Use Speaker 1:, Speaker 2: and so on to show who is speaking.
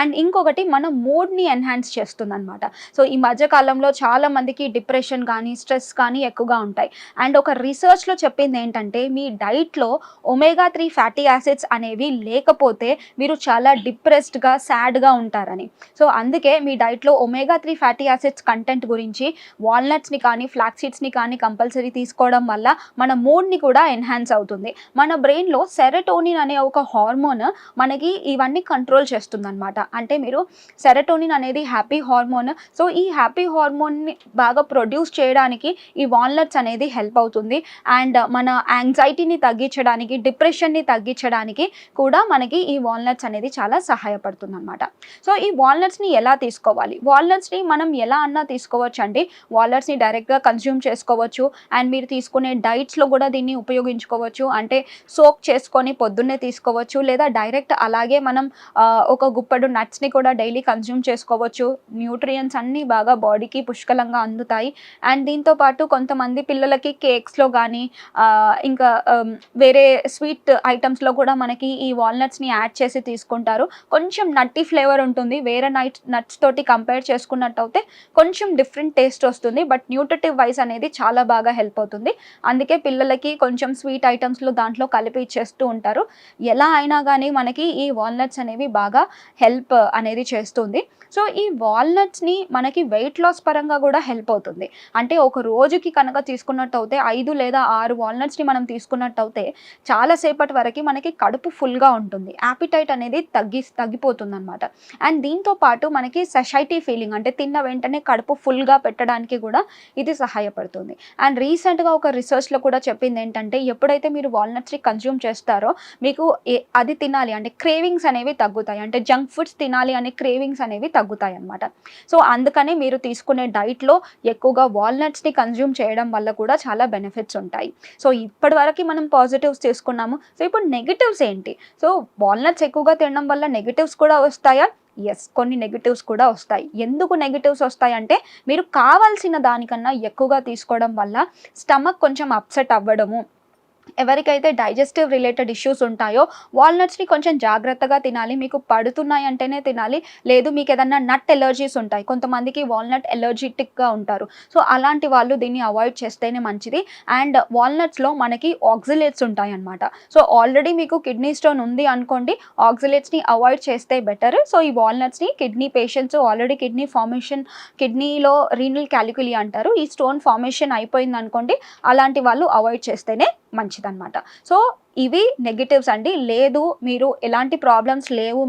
Speaker 1: And ఇంకొకటి మన మూడ్‌ని ఎన్హాన్స్ చేస్తుందనమాట. సో, ఈ మధ్య కాలంలో చాలా మందికి డిప్రెషన్ కానీ, స్ట్రెస్ కానీ ఎక్కువగా ఉంటాయి. అండ్ ఒక రిసర్చ్‌లో చెప్పిందేంటంటే, మీ డైట్‌లో ఒమేగా 3 ఫ్యాటీ యాసిడ్స్ అనేవి లేకపోతే మీరు చాలా డిప్రెస్డ్‌గా, సాడ్‌గా ఉంటారని. సో, అందుకే మీ డైట్‌లో ఒమేగా 3 ఫ్యాటీ యాసిడ్స్ కంటెంట్ గురించి వాల్‌నట్స్‌ని కానీ, ఫ్లాక్స్ సీడ్స్‌ని కానీ కంపల్సరీ తీసుకోవడం వల్ల మన మూడ్‌ని కూడా ఎన్హాన్స్ అవుతుంది. మన బ్రెయిన్‌లో సెరటోనిన్ అనే ఒక హార్మోన్ మనకి ఇవన్నీ కంట్రోల్ చేస్తుందనమాట. అంటే మీరు సెరటోనిన్ అనేది హ్యాపీ హార్మోన్. సో, ఈ హ్యాపీ హార్మోన్‌ని బాగా ప్రొడ్యూస్ చేయడానికి ఈ వాల్‌నట్స్ అనేది హెల్ప్ అవుతుంది. అండ్ మన యాంగ్జైటీని తగ్గించడానికి, డిప్రెషన్‌ని తగ్గించడానికి కూడా మనకి ఈ వాల్‌నట్స్ అనేది చాలా సహాయపడుతుందనమాట. సో, ఈ వాల్‌నట్స్‌ని ఎలా తీసుకోవాలి? వాల్‌నట్స్‌ని మనం ఎలా అన్నా తీసుకోవచ్చండి. వాల్‌నట్స్‌ని డైరెక్ట్‌గా కన్జ్యూమ్ చేసుకోవచ్చు. అండ్ మీరు తీసుకునే డైట్స్‌లో కూడా దీన్ని ఉపయోగించుకోవచ్చు. అంటే సోక్ చేసుకొని పొద్దున్నే తీసుకోవచ్చు. లేదా డైరెక్ట్ అలాగే మనం ఒక గుప్పెడు నట్స్‌ని కూడా డైలీ కన్జ్యూమ్ చేసుకోవచ్చు. న్యూట్రియంట్స్ అన్నీ బాగా బాడీకి పుష్కలంగా అందుతాయి. అండ్ దీంతో పాటు కొంతమంది పిల్లలకి కేక్స్‌లో గానీ ఇంకా వేరే స్వీట్ ఐటమ్స్‌లో కూడా మనకి ఈ వాల్‌నట్స్‌ని యాడ్ చేసి తీసుకుంటారు. కొంచెం నట్టి ఫ్లేవర్ ఉంటుంది. వేరే నట్స్ తోటి కంపేర్ చేసుకున్నట్టయితే కొంచెం డిఫరెంట్ టేస్ట్ వస్తుంది. బట్ న్యూట్రిటివ్ వైస్ అనేది చాలా బాగా హెల్ప్ అవుతుంది. అందుకే పిల్లలకి కొంచెం స్వీట్ ఐటమ్స్‌లో దాంట్లో కలిపి ఇచ్చేస్తూ ఉంటారు. ఎలా అయినా గానీ మనకి ఈ వాల్‌నట్స్ అనేవి బాగా హెల్ప్ అనేది చేస్తుంది. సో, ఈ వాల్‌నట్స్‌ని మనకి వెయిట్ లాస్ పరంగా కూడా హెల్ప్ అవుతుంది. అంటే ఒక రోజుకి కనుక తీసుకున్నట్టయితే 5 లేదా 6 వాల్‌నట్స్‌ని మనం తీసుకున్నట్టయితే చాలా సేపటి వరకి మనకి కడుపు ఫుల్‌గా ఉంటుంది. యాపిటైట్ అనేది తగ్గిపోతుందనమాట. అండ్ దీంతో పాటు మనకి సషైటీ ఫీలింగ్ అంటే తిన్న వెంటనే కడుపు ఫుల్‌గా పెట్టడానికి కూడా ఇది సహాయపడుతుంది. అండ్ రీసెంట్‌గా ఒక రిసర్చ్‌లో కూడా చెప్పిందేంటంటే, ఎప్పుడైతే మీరు వాల్‌నట్స్‌ని కన్జ్యూమ్ చేస్తారో మీకు అది తినాలి అంటే క్రేవింగ్స్ అనేవి తగ్గుతాయి. అంటే జంక్ ఫుడ్స్ తినాలి అనే క్రేవింగ్స్ అనేవి తగ్గుతాయన్నమాట. సో, అందుకని మీరు తీసుకునే డైట్‌లో ఎక్కువగా వాల్‌నట్స్‌ని కన్జ్యూమ్ చేయడం వల్ల కూడా చాలా బెనిఫిట్స్ ఉంటాయి. సో, ఇప్పటివరకి మనం పాజిటివ్స్ తీసుకున్నాము. సో, ఇప్పుడు నెగెటివ్స్ ఏంటి? సో, వాల్‌నట్స్ ఎక్కువగా తినడం వల్ల నెగెటివ్స్ కూడా వస్తాయా? యెస్. కొన్ని నెగెటివ్స్ కూడా వస్తాయి. ఎందుకు నెగెటివ్స్ వస్తాయంటే, మీరు కావాల్సిన దానికన్నా ఎక్కువగా తీసుకోవడం వల్ల స్టమక్ కొంచెం అప్సెట్ అవ్వడము, ఎవరికైతే డైజెస్టివ్ రిలేటెడ్ ఇష్యూస్ ఉంటాయో వాల్‌నట్స్‌ని కొంచెం జాగ్రత్తగా తినాలి. మీకు పడుతున్నాయంటేనే తినాలి. లేదు మీకేదన్నా నట్ ఎలర్జీస్ ఉంటాయి. కొంతమందికి వాల్‌నట్ ఎలర్జిటిక్‌గా ఉంటారు. సో, అలాంటి వాళ్ళు దీన్ని అవాయిడ్ చేస్తేనే మంచిది. అండ్ వాల్‌నట్స్‌లో మనకి ఆక్సలేట్స్ ఉంటాయన్నమాట. సో, ఆల్రెడీ మీకు కిడ్నీ స్టోన్ ఉంది అనుకోండి, ఆక్సలేట్స్‌ని అవాయిడ్ చేస్తే బెటర్. సో, ఈ వాల్‌నట్స్‌ని కిడ్నీ పేషెంట్స్ ఆల్రెడీ కిడ్నీలో రీనల్ కాలిక్యులి అంటారు. ఈ స్టోన్ ఫార్మేషన్ అయిపోయిందనుకోండి, అలాంటి వాళ్ళు అవాయిడ్ చేస్తేనే మంచిదన్నమాట. సో, ఇవి నెగెటివ్స్ అండి. లేదు మీరు ఎలాంటి ప్రాబ్లమ్స్ లేవు